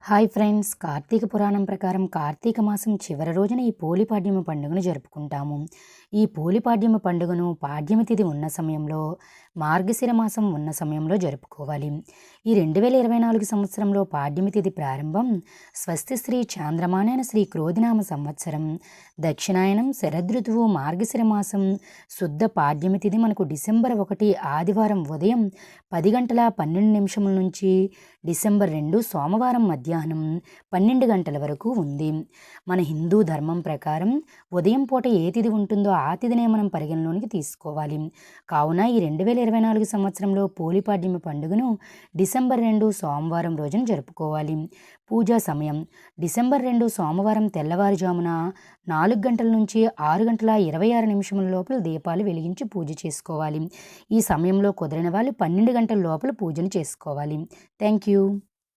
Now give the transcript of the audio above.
Hi friends, Karthika పురాణం ప్రకారం కార్తీక మాసం చివరి రోజున ఈ పోలిపాడ్యమి పండుగను జరుపుకుంటాము. ఈ పోలిపాడ్యమి పండుగను పాడ్యమి తిథి ఉన్న సమయంలో, మార్గశిర మాసం ఉన్న సమయంలో జరుపుకోవాలి. ఈ 2024 సంవత్సరంలో పాడ్యమి తిథి ప్రారంభం స్వస్తి శ్రీ చాంద్రమానైన శ్రీ క్రోధినామ సంవత్సరం, దక్షిణాయనం, శరదృతువు, మార్గశిర మాసం, శుద్ధ పాడ్యమి తిథి మనకు డిసెంబర్ 1 ఆదివారం ఉదయం 10:12 నుంచి డిసెంబర్ 2 సోమవారం మధ్యాహ్నం 12 గంటల వరకు ఉంది. మన హిందూ ధర్మం ప్రకారం ఉదయం పూట ఏ తిథి ఉంటుందో ఆ తిథినే మనం పరిగణలోనికి తీసుకోవాలి. కావున ఈ 2024 సంవత్సరంలో పోలిపాడ్యమి పండుగను డిసెంబర్ 2 సోమవారం రోజున జరుపుకోవాలి. పూజా సమయం డిసెంబర్ 2 సోమవారం తెల్లవారుజామున 4 గంటల నుంచి 6:26 లోపల దీపాలు వెలిగించి పూజ చేసుకోవాలి. ఈ సమయంలో కుదిరిన వాళ్ళు 12 గంటల లోపల పూజను చేసుకోవాలి. Thank you.